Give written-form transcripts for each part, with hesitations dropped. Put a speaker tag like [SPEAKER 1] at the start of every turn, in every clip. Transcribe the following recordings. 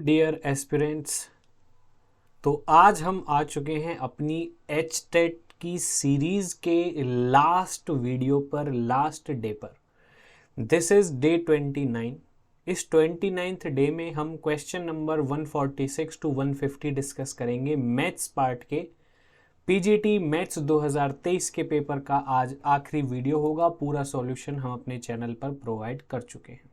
[SPEAKER 1] Dear aspirants, तो आज हम आ चुके हैं अपनी एचटेट की सीरीज के लास्ट वीडियो पर, लास्ट डे पर। This is day 29। इस 29th डे में हम क्वेश्चन नंबर 146 टू 150 डिस्कस करेंगे। मैथ्स पार्ट के पीजीटी मैथ्स 2023 के पेपर का आज आखिरी वीडियो होगा। पूरा सॉल्यूशन हम अपने चैनल पर प्रोवाइड कर चुके हैं।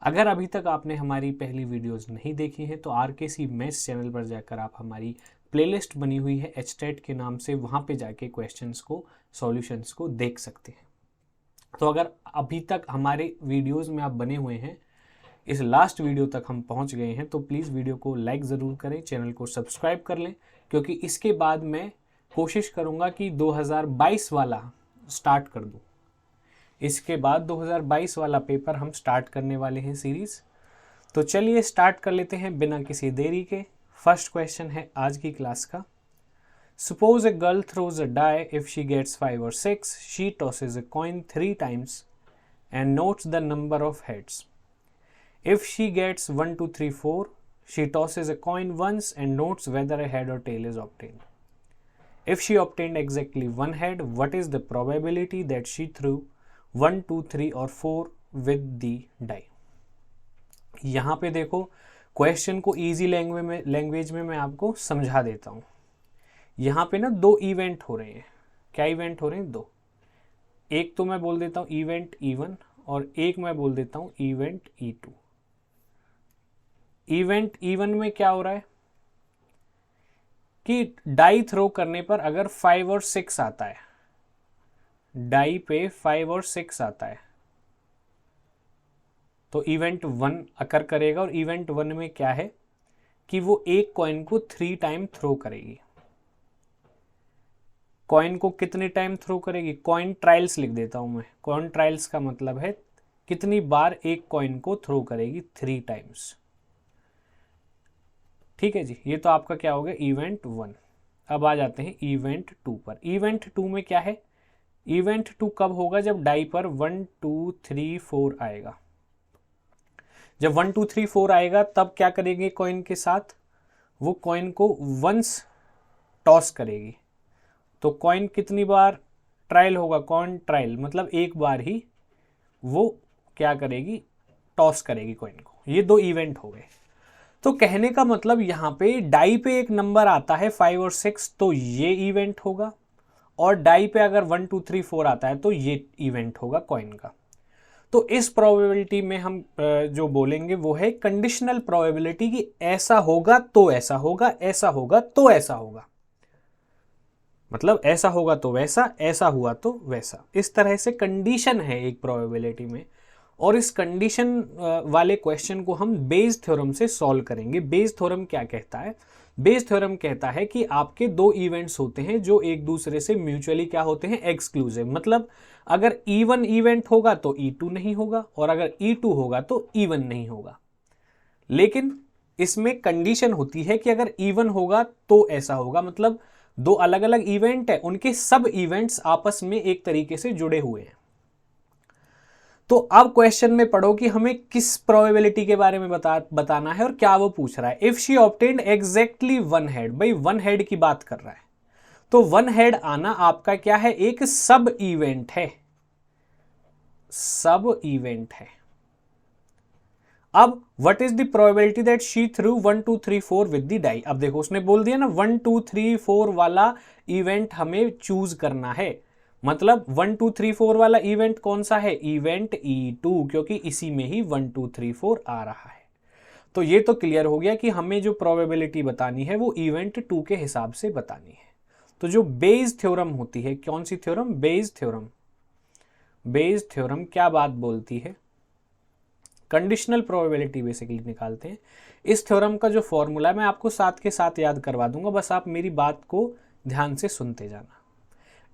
[SPEAKER 1] अगर अभी तक आपने हमारी पहली वीडियोस नहीं देखी हैं तो आरकेसी मैथ्स चैनल पर जाकर आप हमारी प्लेलिस्ट बनी हुई है एचटेट के नाम से, वहाँ पे जाके क्वेश्चंस को, सॉल्यूशंस को देख सकते हैं। तो अगर अभी तक हमारे वीडियोस में आप बने हुए हैं, इस लास्ट वीडियो तक हम पहुँच गए हैं, तो प्लीज़ वीडियो को लाइक ज़रूर करें, चैनल को सब्सक्राइब कर लें, क्योंकि इसके बाद मैं कोशिश करूँगा कि 2022 वाला स्टार्ट कर दूँ। इसके बाद 2022 वाला पेपर हम स्टार्ट करने वाले हैं सीरीज। तो चलिए स्टार्ट कर लेते हैं बिना किसी देरी के। फर्स्ट क्वेश्चन है आज की क्लास का। Suppose a girl throws a die, if she gets 5 or 6, she tosses a coin 3 times and notes the number of heads. If she gets 1 2 3 4, she tosses a coin once and notes whether a head or tail is obtained. If she obtained exactly one head, what is the probability that she threw 1 2 3 और 4 with the die? यहाँ पे देखो, question को easy language में मैं आपको समझा देता हूँ। यहाँ पे ना दो इवेंट हो रहे हैं। क्या इवेंट हो रहे हैं? दो। एक तो मैं बोल देता हूँ इवेंट E1 और एक मैं बोल देता हूँ इवेंट E2। इवेंट E1 में क्या हो रहा है कि डाई थ्रो करने पर अगर 5 और 6 आता है, डाई पे 5 और 6 आता है, तो इवेंट 1 अकर करेगा। और इवेंट 1 में क्या है कि वो एक कॉइन को 3 टाइम थ्रो करेगी। कॉइन को कितने टाइम थ्रो करेगी? कॉइन ट्रायल्स लिख देता हूं मैं। कॉइन ट्रायल्स का मतलब है कितनी बार एक कॉइन को थ्रो करेगी, 3 टाइम्स। ठीक है जी, ये तो आपका क्या हो गया इवेंट 1। अब आ जाते हैं इवेंट 2 पर। इवेंट 2 में क्या है? इवेंट 2 कब होगा? जब डाई पर 1 2 3 4 आएगा। जब 1 2 3 4 आएगा तब क्या करेंगे कॉइन के साथ? वो कॉइन को वंस टॉस करेगी। तो कॉइन कितनी बार ट्रायल होगा? कॉइन ट्रायल मतलब एक बार ही वो क्या करेगी? टॉस करेगी कॉइन को। ये दो इवेंट हो गए। तो कहने का मतलब यहाँ पे डाई पे एक नंबर आता है 5 और 6, तो ये इवेंट होगा। और डाई पे अगर 1 2 3 4 आता है तो ये इवेंट होगा कॉइन का। तो इस प्रोबेबिलिटी में हम जो बोलेंगे वो है कंडीशनल प्रोबेबिलिटी, कि ऐसा होगा तो ऐसा होगा, ऐसा होगा तो ऐसा होगा। मतलब ऐसा होगा तो वैसा, ऐसा हुआ तो वैसा। इस तरह से कंडीशन है एक प्रोबेबिलिटी में। और इस कंडीशन वाले क्वेश्चन को हम बेज थ्योरम से सॉल्व करेंगे। बेज थ्योरम क्या कहता है? बेज थ्योरम कहता है कि आपके दो इवेंट्स होते हैं जो एक दूसरे से म्यूचुअली क्या होते हैं? एक्सक्लूसिव। मतलब अगर E1 इवेंट होगा तो E2 नहीं होगा, और अगर E2 होगा तो E1 नहीं होगा। लेकिन इसमें कंडीशन होती है कि अगर E1 होगा तो ऐसा होगा। मतलब दो अलग अलग इवेंट है, उनके सब इवेंट्स आपस में एक तरीके से जुड़े हुए हैं। तो अब क्वेश्चन में पढ़ो कि हमें किस प्रोबेबिलिटी के बारे में बताना है और क्या वो पूछ रहा है। If she obtained exactly 1 head, भाई 1 हेड की बात कर रहा है, तो 1 हेड आना आपका क्या है? एक सब इवेंट है। सब इवेंट है। अब what is the probability that she threw 1 2 3 4 with the die? अब देखो, उसने बोल दिया ना 1 2 3 4 वाला इवेंट हमें चूज करना है। मतलब 1 2 3 4 वाला इवेंट कौन सा है? इवेंट E2, क्योंकि इसी में ही 1 2 3 4 आ रहा है। तो ये तो क्लियर हो गया कि हमें जो प्रोबेबिलिटी बतानी है वो इवेंट 2 के हिसाब से बतानी है। तो जो बेज थ्योरम होती है, कौन सी theorem? Bayes theorem. Bayes theorem क्या बात बोलती है? कंडीशनल प्रोबेबिलिटी बेसिकली निकालते हैं। इस थ्योरम का जो फॉर्मूला मैं आपको साथ के साथ याद करवा दूंगा, बस आप मेरी बात को ध्यान से सुनते जाना।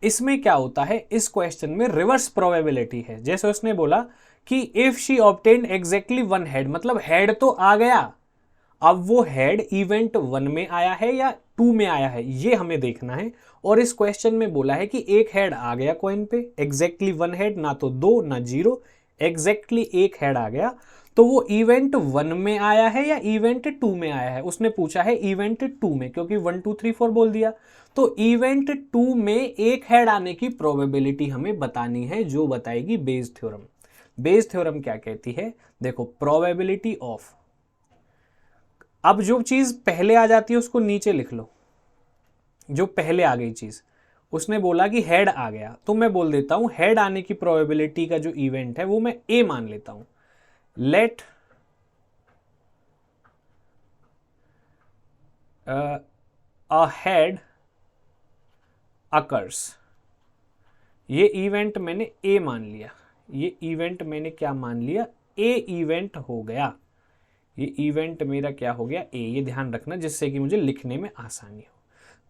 [SPEAKER 1] इसमें क्या होता है? इस क्वेश्चन में रिवर्स प्रोबेबिलिटी है। जैसे उसने बोला कि if she obtained exactly 1 head, मतलब हेड तो आ गया, अब वो हेड इवेंट 1 में आया है या 2 में आया है, ये हमें देखना है। और इस क्वेश्चन में बोला है कि एक हेड आ गया कॉइन पे, एग्जैक्टली 1 हेड, ना तो 2 ना 0, एग्जैक्टली एक हेड आ गया, तो वो इवेंट 1 में आया है या इवेंट 2 में आया है? उसने पूछा है इवेंट 2 में, क्योंकि 1 2 3 4 बोल दिया। तो इवेंट 2 में एक हेड आने की प्रोबेबिलिटी हमें बतानी है, जो बताएगी बेस थ्योरम। बेस थ्योरम क्या कहती है? देखो, प्रोबेबिलिटी ऑफ, अब जो चीज पहले आ जाती है उसको नीचे लिख लो, जो पहले आ गई चीज। उसने बोला कि हेड आ गया, तो मैं बोल देता हूं हेड आने की प्रोबेबिलिटी का जो इवेंट है वो मैं ए मान लेता हूं। लेट अ हेड अकर्स, ये इवेंट मैंने ए मान लिया, ये इवेंट मैंने क्या मान लिया? ए इवेंट हो गया, ये इवेंट मेरा क्या हो गया? ए। ये ध्यान रखना जिससे कि मुझे लिखने में आसानी हो।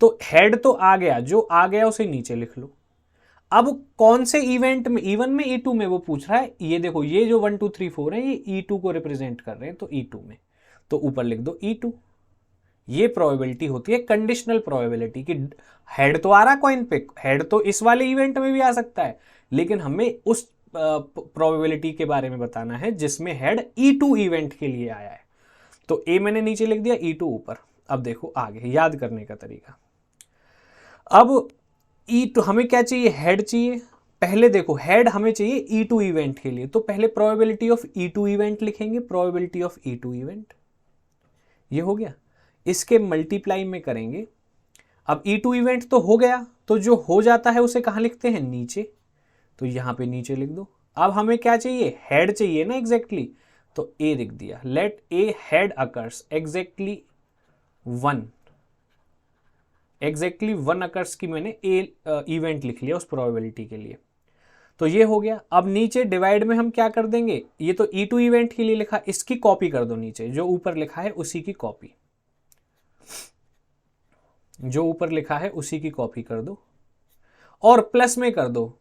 [SPEAKER 1] तो हेड तो आ गया, जो आ गया उसे नीचे लिख लो। अब कौन से इवेंट में, E1 में E2 में वो पूछ रहा है। ये देखो, ये जो 1 2 3 4 है ये E2 को रिप्रेजेंट कर रहे हैं, तो E2 में, तो ऊपर लिख दो E2। ये प्रोबेबिलिटी होती है कंडीशनल प्रोबेबिलिटी की हेड तो आ रहा कॉइन पे, हेड तो इस वाले इवेंट में भी आ सकता है, लेकिन हमें उस प्रोबेबिलिटी के बारे में बताना है जिसमें हेड E2 इवेंट के लिए आया है। तो ए मैंने नीचे लिख दिया, E2 ऊपर। अब देखो आगे याद करने का तरीका। अब E2 हमें क्या चाहिए? हेड चाहिए। पहले देखो, हेड हमें चाहिए E2 इवेंट के लिए, तो पहले प्रोबेबिलिटी ऑफ E2 इवेंट लिखेंगे, प्रोबेबिलिटी ऑफ E2 इवेंट, ये हो गया। इसके मल्टीप्लाई में करेंगे। अब E2 इवेंट तो हो गया, तो जो हो जाता है उसे कहां लिखते हैं? नीचे, तो यहां पे नीचे लिख दो। अब हमें क्या चाहिए? हेड चाहिए ना एग्जैक्टली, तो ए लिख दिया। Let A head occurs exactly 1, exactly 1 occurs की मैंने ए इवेंट लिख लिया उस प्रोबेबिलिटी के लिए। तो ये हो गया। अब नीचे डिवाइड में हम क्या कर देंगे? ये तो E2 इवेंट के लिए लिखा, इसकी कॉपी कर दो नीचे, जो ऊपर लिखा है उसी की कॉपी, जो ऊपर लिखा है उसी की कॉपी कर दो और प्लस में कर दो।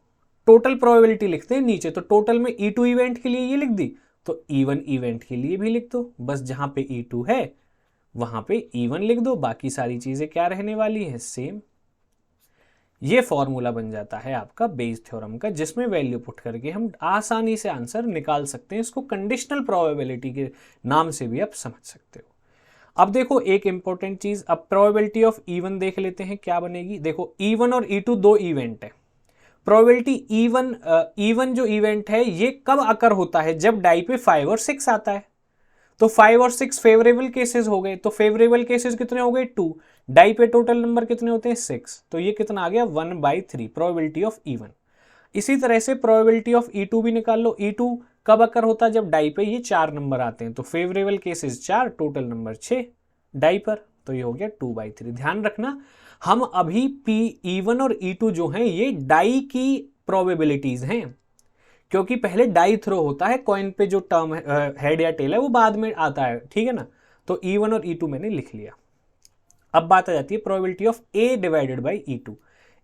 [SPEAKER 1] टोटल प्रोबेबिलिटी लिखते हैं नीचे, तो टोटल में E2 इवेंट के लिए ये लिख दी, तो E1 इवेंट के लिए भी लिख दो। बस जहां पे E2 है वहां पे E1 लिख दो, बाकी सारी चीजें क्या रहने वाली है? सेम। ये फॉर्मूला बन जाता है आपका बेस थ्योरम का, जिसमें वैल्यू पुट करके हम आसानी से आंसर निकाल सकते हैं। इसको कंडीशनल प्रोबेबिलिटी के नाम से भी आप समझ सकते हो। अब देखो एक इंपॉर्टेंट चीज, अब प्रोबेबिलिटी ऑफ E1 देख लेते हैं क्या बनेगी। देखो E1 और E2 दो इवेंट है। प्रोबेबिलिटी E1 जो इवेंट है ये कब अकर होता है? जब डाई पे 5 और 6 आता है। तो 5 और 6 फेवरेबल केसेस हो गए, तो फेवरेबल केसेस कितने हो गए? 2। डाई पे टोटल नंबर कितने होते हैं? 6। तो ये कितना आ गया? 1/3 प्रोबेबिलिटी ऑफ E1। इसी तरह से प्रोबेबिलिटी ऑफ E2 भी निकाल लो। E2 कब अकर होता है? जब डाई पे ये 4 नंबर आते हैं, तो favourable cases 4, total number 6 die पर, तो ये हो गया 2/3। ध्यान रखना, हम अभी E1 और E2 जो हैं ये डाई की प्रोबेबिलिटीज हैं, क्योंकि पहले डाई थ्रो होता है, कॉइन पे जो टर्म हेड या टेल है वो बाद में आता है, ठीक है ना। तो E1 और E2 मैंने लिख लिया। अब बात आ जाती है probability of A divided by E2।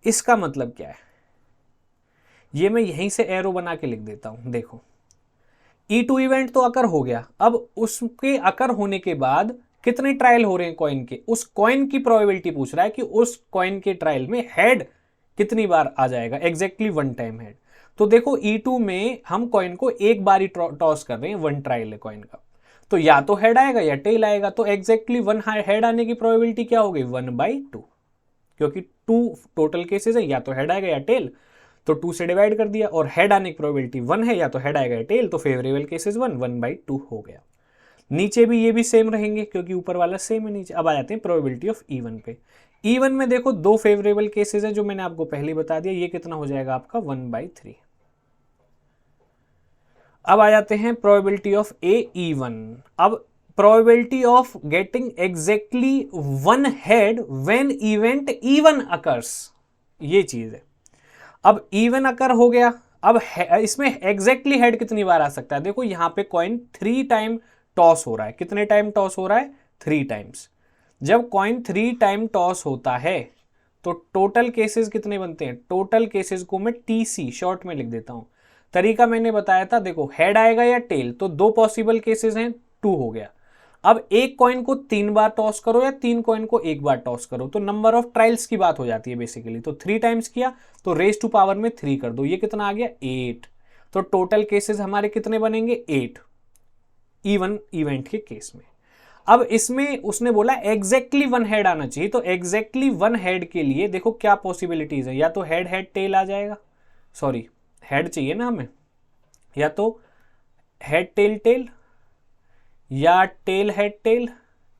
[SPEAKER 1] इसका मतलब क्या है? ये मैं यहीं से एरो बना के लिख देता हूं। देखो, E2 इवेंट तो अकर हो गया, अब उसके अकर होने के बाद कितने ट्रायल हो रहे हैं कॉइन के? उस कॉइन की प्रोबेबिलिटी पूछ रहा है कि उस कॉइन के ट्रायल में हेड कितनी बार आ जाएगा? Exactly 1 time head. तो देखो E2 में हम कॉइन को एक बार ही टॉस कर रहे हैं, 1 ट्रायल है कॉइन का, तो या तो हेड आएगा या टेल आएगा। तो एग्जैक्टली 1 हेड आने की प्रोबेबिलिटी क्या हो गई? 1/2, क्योंकि 2 टोटल केसेस है, या तो हेड आएगा या टेल, तो 2 से डिवाइड कर दिया। और हेड आने की प्रोबेबिलिटी 1 है, या तो हेड आएगा या टेल, तो फेवरेबल केसेस 1/2 हो गया। नीचे भी ये भी सेम रहेंगे क्योंकि ऊपर वाला सेम है नीचे। अब आ जाते हैं प्रोबेबिलिटी ऑफ E1 पे। E1 में देखो 2 फेवरेबल केसेस है जो मैंने आपको पहले बता दिया, ये कितना हो जाएगा आपका? 1/3। अब आ जाते हैं प्रोबेबिलिटी ऑफ E1। अब probability of getting exactly 1 head when event E1 occurs, ये चीज है। अब E1 अकर हो गया, अब इसमें एग्जैक्टली हेड कितनी बार आ सकता है? देखो यहां पे कॉइन 3 टाइम टॉस हो रहा है। कितने टाइम टॉस हो रहा है? 3 टाइम्स। जब कॉइन 3 टाइम टॉस होता है तो टोटल केसेस कितने बनते हैं? टोटल केसेस को मैं TC शॉर्ट में लिख देता हूं। तरीका मैंने बताया था, देखो हेड आएगा या टेल, तो 2 पॉसिबल केसेस हैं, 2 हो गया। अब एक कॉइन को 3 बार टॉस करो या 3 कॉइन को 1 बार टॉस करो, तो नंबर ऑफ ट्रायल्स की बात हो जाती है बेसिकली। तो 3 टाइम्स किया तो रेज टू पावर में 3 कर दो, ये कितना आ गया? 8। तो टोटल केसेस हमारे कितने बनेंगे 8 इवन इवेंट के केस में। अब इसमें उसने बोला एग्जैक्टली वन हेड आना चाहिए, तो एग्जैक्टली वन हेड के लिए देखो क्या पॉसिबिलिटीज है, या तो हेड हेड टेल आ जाएगा, सॉरी हेड चाहिए ना हमें, या तो हेड टेल टेल, या टेल हेड टेल,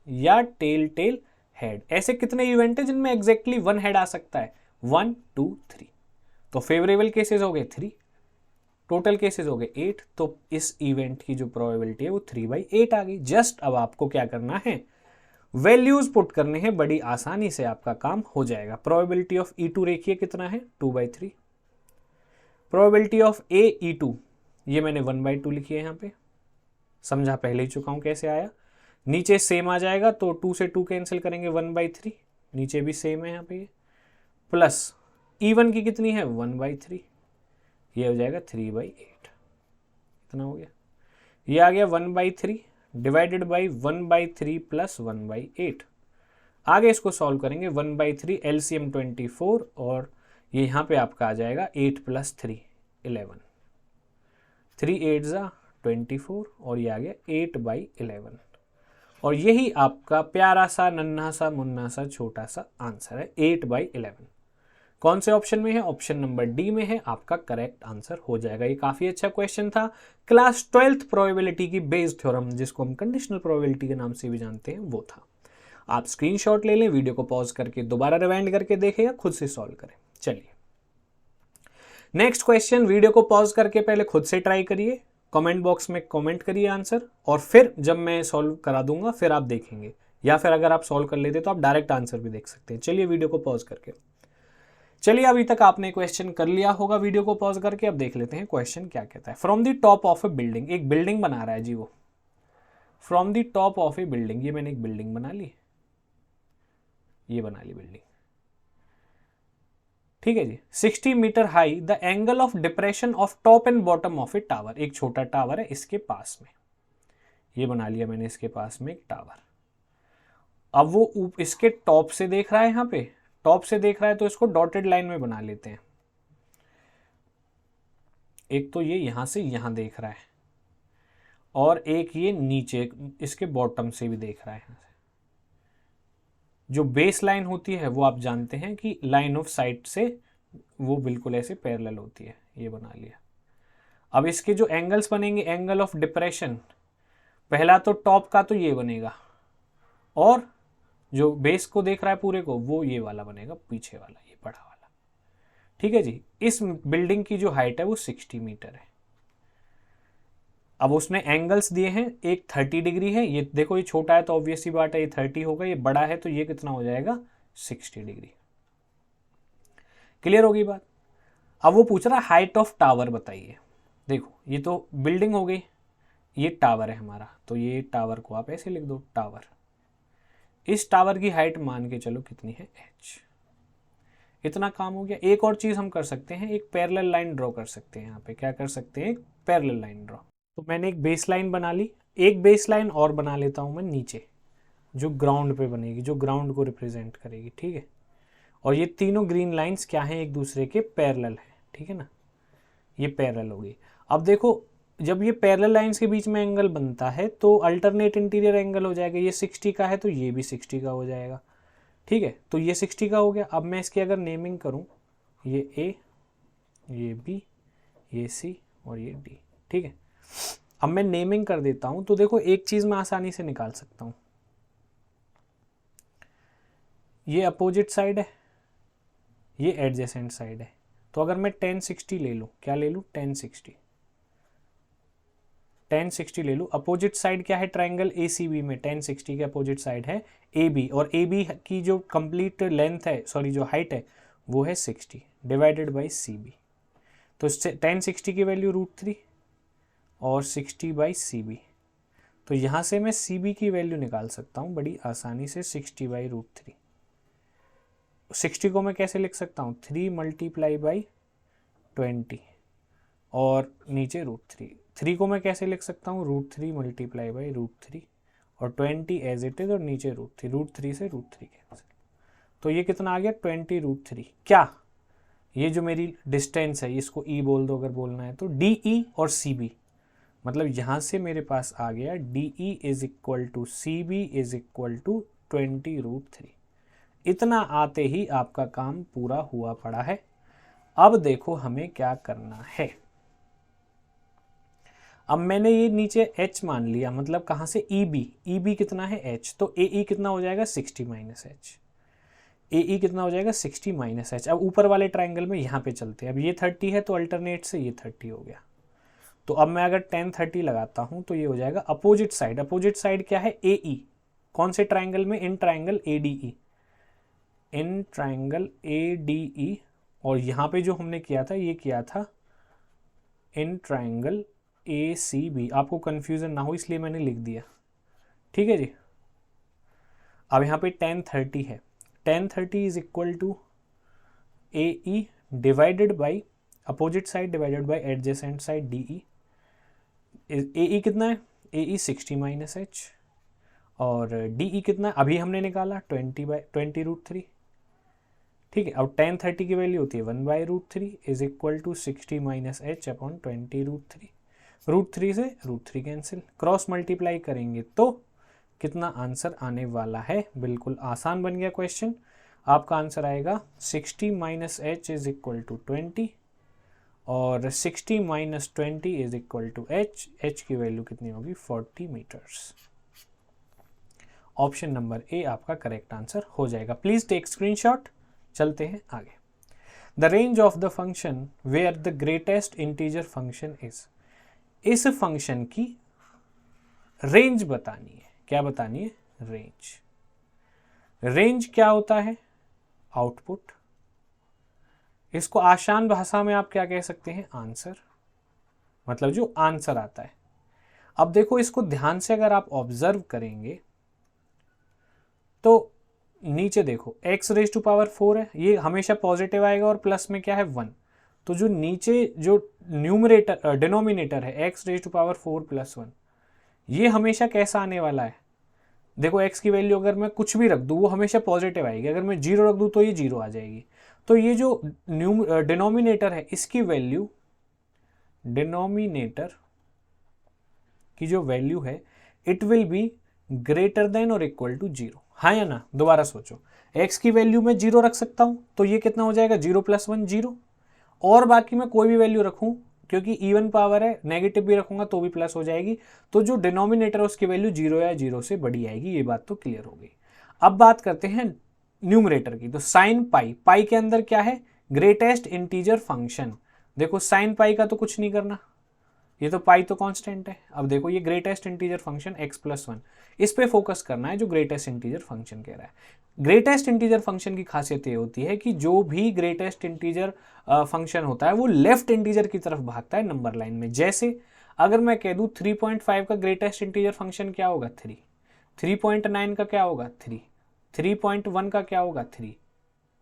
[SPEAKER 1] या टेल टेल हेड। ऐसे कितने इवेंट है जिनमें एग्जैक्टली वन हेड आ सकता है, 1 2 3। तो फेवरेबल केसेस हो गए 3, टोटल केसेस हो गए 8, तो इस इवेंट की जो प्रोबेबिलिटी है वो 3/8 आ गई। जस्ट अब आपको क्या करना है, वैल्यूज पुट करने हैं, बड़ी आसानी से आपका काम हो जाएगा। प्रोबेबिलिटी ऑफ E2 देखिए कितना है 2/3, प्रोबेबिलिटी ऑफ AE2 ये मैंने 1/2 लिखी है, यहाँ पे समझा पहले ही चुका हूं कैसे आया। नीचे सेम आ जाएगा तो 2 से 2 कैंसिल करेंगे 1/3, नीचे भी सेम है यहाँ पे, प्लस E1 की कितनी है 1/3, ये हो जाएगा 3/8, इतना हो गया। ये आ गया 1/3 डिवाइडेड बाई 1/3 प्लस 1/8। आगे इसको सॉल्व करेंगे 1/3 LCM 24, और ये यहाँ पे आपका आ जाएगा 8 + 3 11, 3 8 ज़ा 24, और ये आ गया 8/11। और यही आपका प्यारा सा नन्हा सा मुन्ना सा छोटा सा आंसर है 8/11। कौन से ऑप्शन में है, ऑप्शन नंबर डी में है, आपका करेक्ट आंसर हो जाएगा। ये काफी अच्छा क्वेश्चन था, क्लास 12th प्रोबेबिलिटी की बेस्ड थ्योरम, जिसको हम कंडीशनल प्रोबेबिलिटी के नाम से भी जानते हैं, वो था। आप स्क्रीनशॉट ले लें, वीडियो को पॉज करके दोबारा रिवाइंड करके देखें या खुद से सॉल्व करें। चलिए नेक्स्ट क्वेश्चन, वीडियो को पॉज करके पहले खुद से ट्राई करिए, कमेंट बॉक्स में कमेंट करिए आंसर, और फिर जब मैं सॉल्व करा दूंगा फिर आप देखेंगे, या फिर अगर आप सॉल्व कर लेते तो आप डायरेक्ट आंसर भी देख सकते हैं। चलिए वीडियो को पॉज करके, चलिए अभी तक आपने क्वेश्चन कर लिया होगा वीडियो को पॉज करके, अब देख लेते हैं क्वेश्चन क्या कहता है। From the top of A building, एक बिल्डिंग बना रहा है जी वो, from the top of A building, ये मैंने एक बिल्डिंग बना ली, ये बना ली बिल्डिंग, ठीक है जी। 60 metre high, the angle of depression of top and bottom of a tower, एक छोटा टावर है इसके पास में, ये बना लिया मैंने इसके पास में एक टावर। अब वो इसके टॉप से देख रहा है, यहाँ पे टॉप से देख रहा है, तो इसको डॉटेड लाइन में बना लेते हैं। एक तो ये यहां से यहां देख रहा है, और एक ये नीचे इसके बॉटम से भी देख रहा है। यहाँ से जो बेस लाइन होती है वो आप जानते हैं कि लाइन ऑफ साइट से वो बिल्कुल ऐसे पैरेलल होती है, ये बना लिया। अब इसके जो एंगल्स बनेंगे, एंगल ऑफ डिप्रेशन, पहला तो टॉप का तो ये बनेगा, और जो बेस को देख रहा है पूरे को, वो ये वाला बनेगा, पीछे वाला ये बड़ा वाला, ठीक है जी। इस बिल्डिंग की जो हाइट है वो 60 मीटर है। अब उसने एंगल्स दिए हैं, एक 30 डिग्री है, ये देखो ये छोटा है तो ऑब्वियस सी बात है ये 30 होगा, ये बड़ा है तो ये कितना हो जाएगा 60 डिग्री। क्लियर होगी बात। अब वो पूछ रहा है हाइट ऑफ टावर बताइए। देखो ये तो बिल्डिंग हो गई, ये टावर है हमारा, तो ये टावर को आप ऐसे लिख दो टावर। इस टावर की हाइट मान के चलो कितनी है h, इतना काम हो गया। एक और चीज हम कर सकते हैं, एक पैरेलल लाइन ड्रॉ कर सकते हैं। यहाँ पे क्या कर सकते हैं, एक पैरेलल लाइन ड्रॉ। तो मैंने एक बेस लाइन बना ली, एक बेस लाइन और बना लेता हूं मैं नीचे, जो ग्राउंड पे बनेगी, जो ग्राउंड को रिप्रेजेंट करेगी, ठीक है। और ये तीनों ग्रीन लाइंस क्या हैं, एक दूसरे के पैरेलल है, ठीक है ना, ये पैरेलल होगी। अब देखो जब ये पैरेलल लाइंस के बीच में एंगल बनता है तो अल्टरनेट इंटीरियर एंगल हो जाएगा, ये 60 का है तो ये भी 60 का हो जाएगा, ठीक है। तो ये 60 का हो गया। अब मैं इसकी अगर नेमिंग करूं, ये A, ये B, ये C और ये D, ठीक है। अब मैं नेमिंग कर देता हूं तो देखो एक चीज मैं आसानी से निकाल सकता हूं, ये अपोजिट साइड है, ये एडजेसेंट साइड है। तो अगर मैं 1060 ले लूं, क्या ले लूं 1060 ले लूं। अपोजिट साइड क्या है ट्राइंगल ACB में, 1060 के अपोजिट साइड है AB, और AB की जो कंप्लीट लेंथ है, सॉरी जो हाइट है वो है 60 डिवाइडेड बाई CB। तो 1060 की वैल्यू √3 और 60/CB। तो यहाँ से मैं CB की वैल्यू निकाल सकता हूँ बड़ी आसानी से, 60/√3। 60 को मैं कैसे लिख सकता हूँ, 3 × 20 और नीचे √3। 3 को मैं कैसे लिख सकता हूँ, √3 × √3 और 20 एज इट इज, और नीचे √3 से √3 कैंसिल। तो ये कितना आ गया 20 √3। क्या ये जो मेरी डिस्टेंस है इसको ई बोल दो अगर बोलना है तो, डी ई और सी बी, मतलब यहाँ से मेरे पास आ गया D E is equal to C B is equal to 20√3। इतना आते ही आपका काम पूरा हुआ पड़ा है। अब देखो हमें क्या करना है। अब मैंने ये नीचे h मान लिया, मतलब कहाँ से ई बी कितना है h, तो ए ई कितना हो जाएगा 60 माइनस एच, ए ई कितना हो जाएगा 60 माइनस एच। अब ऊपर वाले ट्राइंगल में यहाँ पे चलते हैं। अब ये 30 है तो अल्टरनेट से ये 30 हो गया। तो अब मैं अगर 10 30 लगाता हूँ तो ये हो जाएगा अपोजिट साइड। अपोजिट साइड क्या है ए ई, कौन से ट्राइंगल में, इन triangle A D E, in triangle A D E. और यहाँ पे जो हमने किया था ये किया था in triangle A C B. आपको कंफ्यूजन ना हो इसलिए मैंने लिख दिया, ठीक है जी। अब यहाँ पे 10 30 है, 10 30 is equal to A E divided by opposite side divided by adjacent side D E. A E कितना है, ए ई 60 माइनस एच, और डी ई कितना है अभी हमने निकाला 20/20√3, ठीक है। अब 10 30 की वैल्यू होती है 1/√3 is equal to 60 minus H upon 20√3। √3 से √3 कैंसिल, क्रॉस मल्टीप्लाई करेंगे तो कितना आंसर आने वाला है। बिल्कुल आसान बन गया क्वेश्चन। आपका आंसर आएगा 60 minus H is equal to 20 और 60 minus 20 is equal to H. H की वैल्यू कितनी होगी 40 मीटर्स। ऑप्शन नंबर ए आपका करेक्ट आंसर हो जाएगा। Please take screenshot. चलते हैं आगे। The range of the function where the greatest integer function is. इस फंक्शन की रेंज बतानी है। क्या बतानी है, रेंज। रेंज क्या होता है, आउटपुट। इसको आसान भाषा में आप क्या कह सकते हैं, आंसर, मतलब जो आंसर आता है। अब देखो इसको ध्यान से अगर आप ऑब्जर्व करेंगे तो नीचे देखो x⁴ है, ये हमेशा पॉजिटिव आएगा और प्लस में क्या है 1। तो जो नीचे जो न्यूमरेटर डिनोमिनेटर है x⁴ प्लस 1, ये हमेशा कैसा आने वाला है। देखो x की वैल्यू अगर मैं कुछ भी रख दूँ वो हमेशा पॉजिटिव आएगी, अगर मैं 0 रख दूँ तो ये 0 आ जाएगी। तो ये जो डिनोमिनेटर है इसकी वैल्यू, डिनोमिनेटर की जो वैल्यू है it will be greater than और इक्वल टू 0। हाँ या ना, दोबारा सोचो। x की वैल्यू में 0 रख सकता हूं तो ये कितना हो जाएगा 0 + 1 0, और बाकी मैं कोई भी वैल्यू रखूं क्योंकि इवन पावर है, नेगेटिव भी रखूंगा तो भी प्लस हो जाएगी। तो जो डिनोमिनेटर है उसकी वैल्यू 0 या 0 से बड़ी आएगी। ये बात तो क्लियर हो गई। अब बात करते हैं न्यूमरेटर की। तो साइन पाई, पाई के अंदर क्या है, ग्रेटेस्ट इंटीजर फंक्शन। देखो साइन पाई का तो कुछ नहीं करना, ये तो पाई तो कांस्टेंट है। अब देखो ये ग्रेटेस्ट इंटीजर फंक्शन x+1, इस पे फोकस करना है जो ग्रेटेस्ट इंटीजर फंक्शन कह रहा है। ग्रेटेस्ट इंटीजर फंक्शन की खासियत ये होती है कि जो भी ग्रेटेस्ट इंटीजर फंक्शन होता है वो लेफ्ट इंटीजर की तरफ भागता है नंबर लाइन में। जैसे अगर मैं कह दूं 3.5 का ग्रेटेस्ट इंटीजर फंक्शन क्या होगा 3, 3.9 का क्या होगा 3, 3.1 का क्या होगा 3,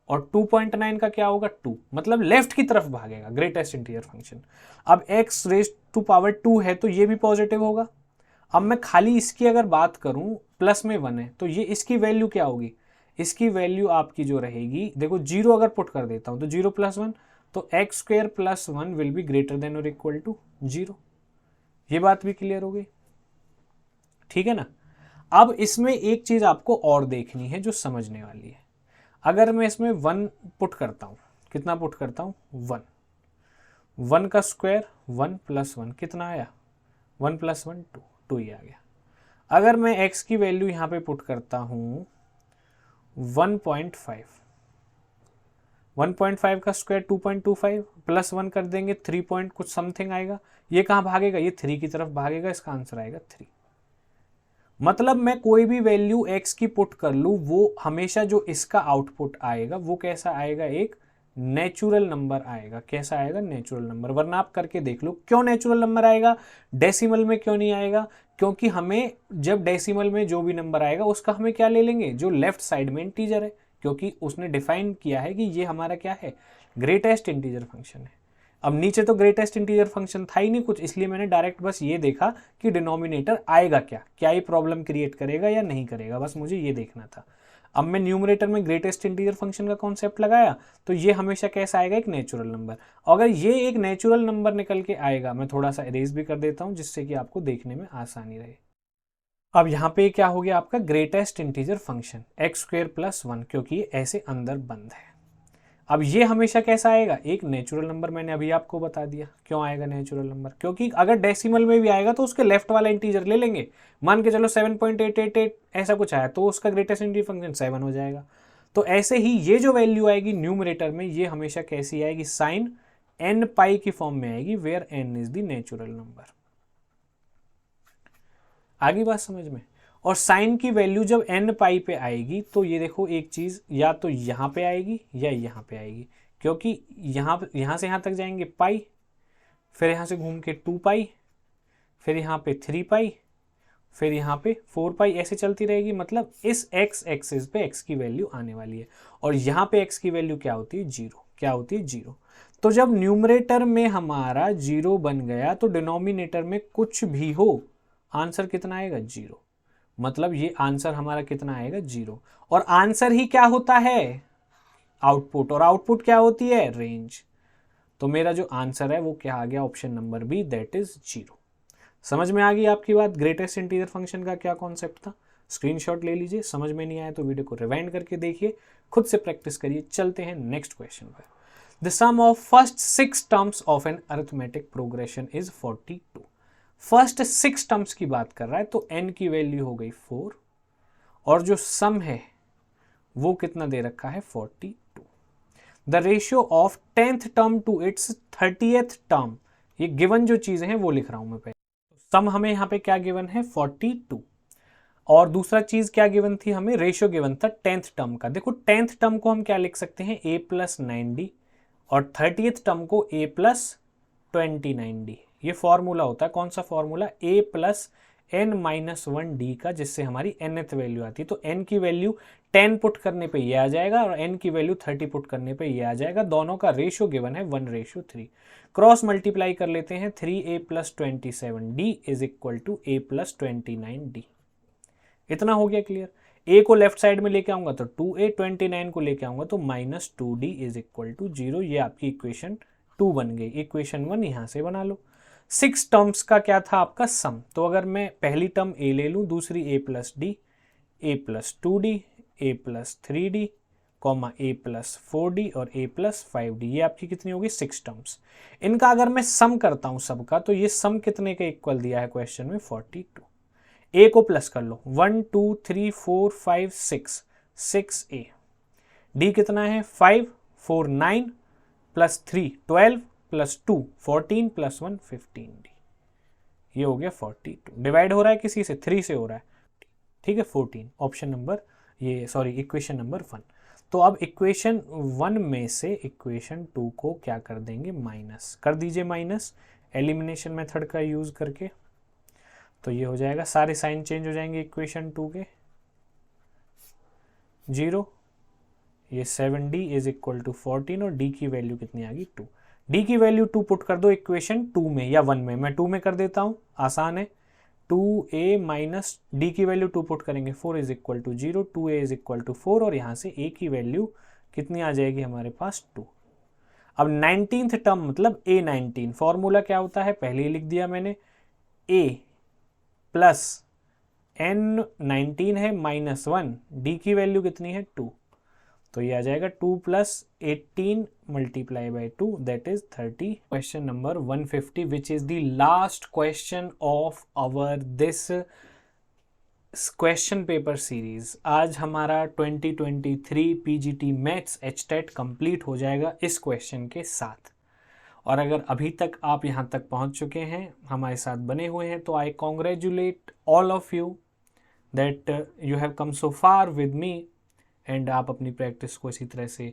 [SPEAKER 1] और 2.9 का क्या होगा 2, मतलब लेफ्ट की तरफ भागेगा ग्रेटेस्ट इंटीजर फंक्शन। अब x⁴ है तो ये भी पॉजिटिव होगा। अब मैं खाली इसकी अगर बात करूं प्लस में 1 है तो ये इसकी वैल्यू क्या होगी, इसकी वैल्यू आपकी जो रहेगी, देखो 0 अगर पुट कर देता हूं तो 0 + 1, तो x² + 1 will be greater than और इक्वल टू 0। ये बात भी क्लियर हो गई, ठीक है ना। अब इसमें एक चीज आपको और देखनी है जो समझने वाली है। अगर मैं इसमें 1 पुट करता हूं, कितना पुट करता हूं 1, 1 का स्क्वायर 1 + 1 कितना आया 1 + 1 2, 2 ही आ गया। अगर मैं x की वैल्यू यहां पे पुट करता हूं 1.5, 1.5 का स्क्वायर 2.25 + 1 कर देंगे 3 पॉइंट कुछ समथिंग आएगा। ये कहां भागेगा, ये 3 की तरफ भागेगा। इसका आंसर आएगा 3। मतलब मैं कोई भी वैल्यू x की पुट कर लूं वो हमेशा जो इसका आउटपुट आएगा वो कैसा आएगा, एक नेचुरल नंबर आएगा। कैसा आएगा, नेचुरल नंबर। वरना आप करके देख लो क्यों नेचुरल नंबर आएगा, डेसिमल में क्यों नहीं आएगा। क्योंकि हमें जब डेसिमल में जो भी नंबर आएगा उसका हमें क्या ले लेंगे, जो लेफ्ट साइड में इंटीजर है, क्योंकि उसने डिफाइन किया है कि ये हमारा क्या है, ग्रेटेस्ट इंटीजर फंक्शन है। अब नीचे तो ग्रेटेस्ट इंटीजर फंक्शन था ही नहीं कुछ, इसलिए मैंने डायरेक्ट बस ये देखा कि डिनोमिनेटर आएगा क्या, क्या ये प्रॉब्लम क्रिएट करेगा या नहीं करेगा, बस मुझे ये देखना था। अब मैं न्यूमरेटर में ग्रेटेस्ट इंटीजर फंक्शन का कॉन्सेप्ट लगाया तो ये हमेशा कैसा आएगा, एक नेचुरल नंबर। अगर ये एक नेचुरल नंबर निकल के आएगा, मैं थोड़ा सा इरेज भी कर देता हूं जिससे कि आपको देखने में आसानी रहे। अब यहाँ पे क्या हो गया आपका ग्रेटेस्ट इंटीजर फंक्शन x² + 1, क्योंकि ये ऐसे अंदर बंद है। अब ये हमेशा कैसा आएगा, एक नेचुरल नंबर। मैंने अभी आपको बता दिया क्यों आएगा नेचुरल नंबर, क्योंकि अगर डेसिमल में भी आएगा तो उसके लेफ्ट वाला इंटीजर ले लेंगे। मान के चलो 7.888 ऐसा कुछ आया तो उसका ग्रेटेस्ट इंटीजर फंक्शन 7 हो जाएगा। तो ऐसे ही ये जो वैल्यू आएगी न्यूमरेटर में, ये हमेशा कैसी आएगी, साइन n पाई की फॉर्म में आएगी, where n is the natural number. आगे बात समझ में। और साइन की वैल्यू जब n पाई पे आएगी तो ये देखो एक चीज, या तो यहां पे आएगी या यहां पे आएगी, क्योंकि यहां से यहां तक जाएंगे पाई, फिर यहां से घूम के 2 पाई, फिर यहां पे 3 पाई, फिर यहां पे 4 पाई, ऐसे चलती रहेगी। मतलब इस x एक्सिस पे x की वैल्यू आने वाली है, और यहां पे x की वैल्यू क्या होती है, 0। क्या होती है, 0। तो जब न्यूमरेटर में हमारा 0 बन गया तो डिनोमिनेटर में कुछ भी हो आंसर कितना आएगा, 0। मतलब ये आंसर हमारा कितना आएगा, 0। और आंसर ही क्या होता है, आउटपुट, और आउटपुट क्या होती है, रेंज। तो मेरा जो आंसर है वो क्या आ गया, option number B, that is 0। समझ में आ गई आपकी बात, ग्रेटेस्ट इंटीजर फंक्शन का क्या कॉन्सेप्ट था। स्क्रीनशॉट ले लीजिए, समझ में नहीं आया तो वीडियो को रिवाइंड करके देखिए, खुद से प्रैक्टिस करिए। चलते हैं नेक्स्ट क्वेश्चन पर। The sum of first 6 terms of an arithmetic progression is 42। First 6 terms की बात कर रहा है, तो n की वैल्यू हो गई 4, और जो सम है वो कितना दे रखा है, 42। The ratio of 10th term to its 30th term, ये गिवन जो चीजें हैं वो लिख रहा हूं मैं पहले। सम हमें यहाँ पे क्या गिवन है, 42, और दूसरा चीज क्या गिवन थी हमें, रेशियो गिवन था 10th टर्म का। देखो 10th टर्म को हम क्या लिख सकते हैं, a + 9d, और 30th टर्म को a + 29d। ये फॉर्मूला होता है, कौन सा फॉर्मूला, a + n-1d का, जिससे हमारी nth वैल्यू आती है। तो n की वैल्यू 10 पुट करने पे ये आ जाएगा, और n की वैल्यू 30 पुट करने पे ये आ जाएगा। दोनों का रेशियो गिवन है 1:3। क्रॉस मल्टीप्लाई कर लेते हैं, 3a + 27d is equal to a + 29d। इतना हो गया क्लियर। a को लेफ्ट साइड में लेके आऊंगा तो 2a, 29 को लेके आऊंगा तो -2d इज इक्वल टू 0। ये आपकी इक्वेशन 2 बन गई। इक्वेशन 1 यहां से बना लो। 6 टर्म्स का क्या था आपका सम, तो अगर मैं पहली टर्म a ले लूं, दूसरी a + d, a + 2d, a + 3d, a + 4d और a + 5d, ये आपकी कितनी होगी, 6 टर्म्स। इनका अगर मैं सम करता हूं सबका, तो ये सम कितने का इक्वल दिया है क्वेश्चन में, 42। a को प्लस कर लो, 1 2 3 4 5 6, 6a। d कितना है, 5 4 9 + 3 12 + 2 14 + 1 15d। ये हो गया 42। डिवाइड हो रहा है किसी से, 3 से हो रहा है, ठीक है, 14। ऑप्शन नंबर, ये सॉरी, इक्वेशन नंबर 1। तो अब इक्वेशन 1 में से इक्वेशन 2 को क्या कर देंगे, माइनस कर दीजिए, माइनस एलिमिनेशन मेथड का यूज करके। तो ये हो जाएगा, सारे साइन चेंज हो जाएंगे इक्वेशन 2 के, 0। ये 7d इज इक्वल टू 14, और d की वैल्यू कितनी आ गई, 2। d की वैल्यू 2 पुट कर दो इक्वेशन 2 में या 1 में, मैं 2 में कर देता हूं, आसान है। 2a माइनस d की वैल्यू 2 पुट करेंगे, 4 is equal to 0, 2a is equal to 4, और यहां से a की वैल्यू कितनी आ जाएगी हमारे पास, 2। अब 19th टर्म मतलब a19, फॉर्मूला क्या होता है, पहले ही लिख दिया मैंने, a + n19 है -1, d की वैल्यू कितनी है, 2। तो ये आ जाएगा 2 + 18 × 2, that is 30। Question number 150, which is the last question of our this question paper series. आज हमारा 2023 पीजीटी मैथ्स HTET कंप्लीट हो जाएगा इस क्वेश्चन के साथ। और अगर अभी तक आप यहाँ तक पहुँच चुके हैं, हमारे साथ बने हुए हैं, तो I congratulate all of you that you have come so far with me. And आप अपनी प्रैक्टिस को इसी तरह से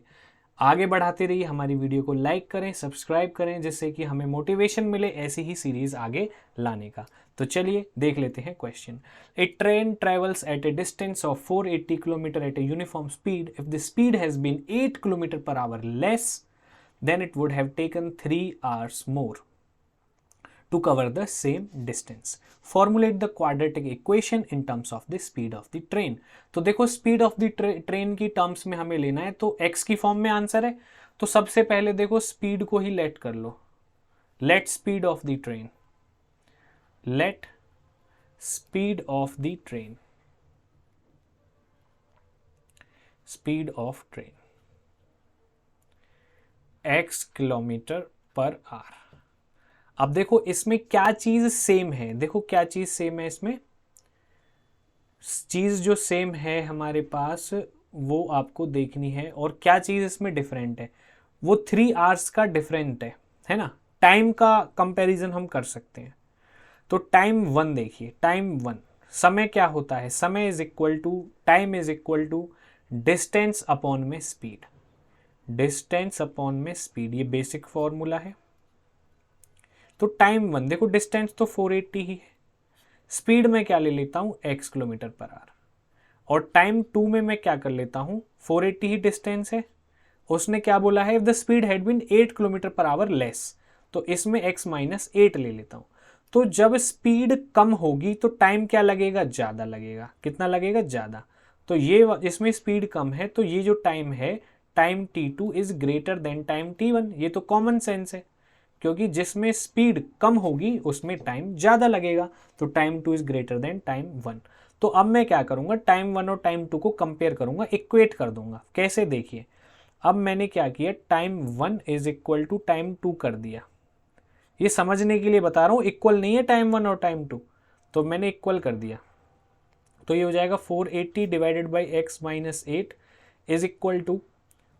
[SPEAKER 1] आगे बढ़ाते रहिए। हमारी वीडियो को लाइक करें, सब्सक्राइब करें, जिससे कि हमें मोटिवेशन मिले ऐसी ही सीरीज आगे लाने का। तो चलिए देख लेते हैं question. A train travels at a distance of 480 kilometre at a uniform speed. If the speed has been 8 km/h less, then it would have taken 3 hours more to cover the same distance. Formulate the quadratic equation in terms of the speed of the train. तो देखो speed of the train की terms में हमें लेना है, तो x की form में आंसर है, तो सबसे पहले देखो स्पीड को ही लेट कर लो, let speed of the train, let speed of the train, speed of train x kilometre per hour. अब देखो इसमें क्या चीज सेम है, देखो क्या चीज सेम है इसमें, चीज जो सेम है हमारे पास वो आपको देखनी है, और क्या चीज इसमें डिफरेंट है, वो 3 आवर्स का डिफरेंट है ना। टाइम का कंपैरिजन हम कर सकते हैं, तो टाइम 1 देखिए, टाइम 1 समय क्या होता है, समय is equal to, time is equal to distance upon में स्पीड, डिस्टेंस अपॉन में स्पीड, ये बेसिक फॉर्मूला है। तो टाइम 1 देखो डिस्टेंस तो 480 ही है, स्पीड में क्या ले लेता हूं x किलोमीटर पर आवर, और टाइम 2 में मैं क्या कर लेता हूं 480 ही डिस्टेंस है, उसने क्या बोला है, if the speed had been 8 kilometre per hour less, तो इसमें x माइनस 8 ले लेता हूं। तो जब स्पीड कम होगी तो टाइम क्या लगेगा, ज्यादा लगेगा, कितना लगेगा, ज्यादा। तो ये इसमें स्पीड कम है, तो ये जो टाइम है, time t2 is greater than time t1, ये तो कॉमन सेंस है, क्योंकि जिसमें स्पीड कम होगी उसमें टाइम ज्यादा लगेगा, तो time 2 is greater than time 1। तो अब मैं क्या करूंगा, टाइम 1 और टाइम 2 को कंपेयर करूंगा, इक्वेट कर दूंगा। कैसे, देखिए अब मैंने क्या किया, time 1 is equal to time 2 कर दिया, ये समझने के लिए बता रहा हूं, इक्वल नहीं है टाइम 1 और टाइम 2, तो मैंने इक्वल कर दिया, तो ये हो जाएगा 480 divided by x minus 8 is equal to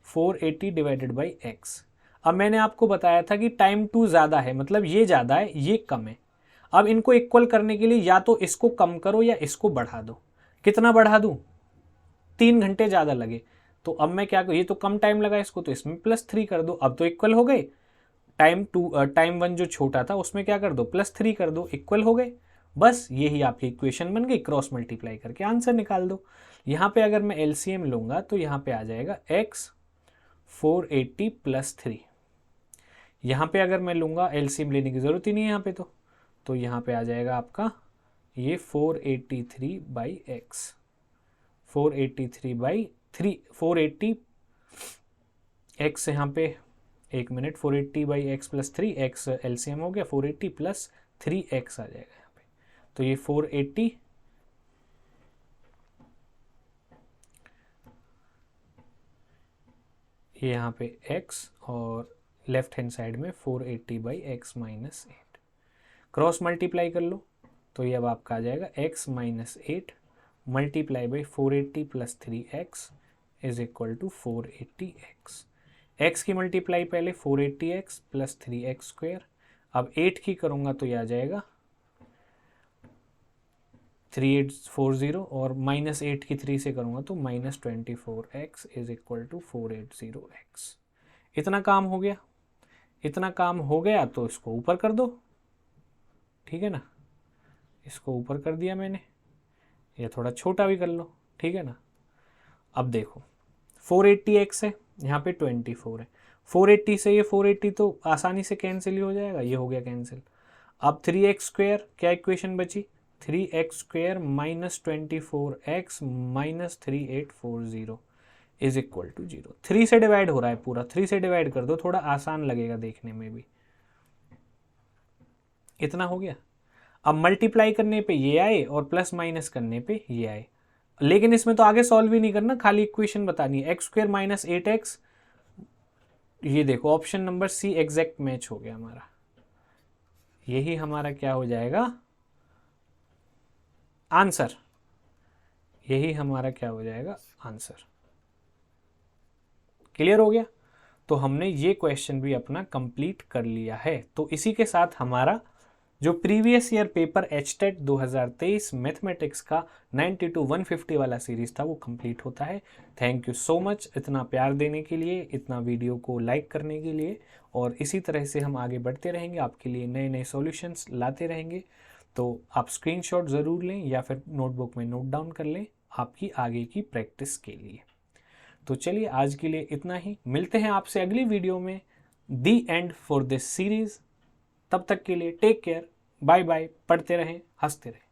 [SPEAKER 1] 480 divided by x. अब मैंने आपको बताया था कि टाइम 2 ज़्यादा है, मतलब ये ज़्यादा है ये कम है। अब इनको इक्वल करने के लिए या तो इसको कम करो या इसको बढ़ा दो, कितना बढ़ा दूं, 3 घंटे ज़्यादा लगे, तो अब मैं क्या करूँ, ये तो कम टाइम लगा इसको, तो इसमें +3 कर दो, अब तो इक्वल हो गए। टाइम 1 जो छोटा था उसमें क्या कर दो, +3 कर दो, इक्वल हो गए। बस यही आपकी इक्वेशन बन गई, क्रॉस मल्टीप्लाई करके आंसर निकाल दो। यहाँ पे अगर मैं एलसीएम लूंगा तो यहाँ पे आ जाएगा x 480 + 3, यहाँ पे अगर मैं लूंगा, एलसीएम लेने की जरूरत ही नहीं है यहाँ पे, तो यहाँ पे आ जाएगा आपका ये 483 बाई एक्स, 483 बाई 3, 480 x यहाँ पे, एक minute, 480 by x plus 3, x LCM हो गया, 480 + 3x आ जाएगा यहाँ पे, तो ये 480 ये यहाँ पे x और लेफ्ट हैंड साइड में 480 by x minus 8, cross multiply कर लो, तो ये अब आपका आ जाएगा x minus 8 multiply by 480 + 3x is equal to 480x। x की मल्टीप्लाई पहले 480x + 3x², अब 8 की करूँगा तो ये आ जाएगा 3840, और -8 की 3 से करूँगा तो -24x is equal to 480x। इतना काम हो गया, इतना काम हो गया, तो इसको ऊपर कर दो, ठीक है ना, इसको ऊपर कर दिया मैंने, या थोड़ा छोटा भी कर लो, ठीक है ना। अब देखो 480x है, यहाँ पे 24 है, 480 से ये 480 तो आसानी से कैंसिल ही हो जाएगा, ये हो गया कैंसिल। अब 3x², क्या इक्वेशन बची, 3x² minus 24x minus 3840 is equal to 0। 3 से डिवाइड हो रहा है पूरा, 3 से डिवाइड कर दो, थोड़ा आसान लगेगा देखने में भी। इतना हो गया। अब मल्टीप्लाई करने पे ये आए और प्लस माइनस करने पे ये आए, लेकिन इसमें तो आगे सॉल्व भी नहीं करना, खाली इक्वेशन बतानी है। x² माइनस 8x, ये देखो option number C exact match हो गया हमारा, यही हमारा क्या हो जाएगा आंसर, यही हमारा क्या हो जाएगा आंसर। क्लियर हो गया, तो हमने ये क्वेश्चन भी अपना कंप्लीट कर लिया है। तो इसी के साथ हमारा जो previous year paper HTET 2023 mathematics का 90 to 150 वाला सीरीज था वो कंप्लीट होता है। थैंक यू सो मच इतना प्यार देने के लिए, इतना वीडियो को लाइक करने के लिए, और इसी तरह से हम आगे बढ़ते रहेंगे, आपके लिए नए नए सॉल्यूशंस लाते रहेंगे। तो आप स्क्रीनशॉट ज़रूर लें या फिर नोटबुक में नोट डाउन कर लें आपकी आगे की प्रैक्टिस के लिए। तो चलिए आज के लिए इतना ही, मिलते हैं आपसे अगली वीडियो में, दी एंड फॉर दिस सीरीज। तब तक के लिए टेक केयर, बाय बाय, पढ़ते रहें, हंसते रहें।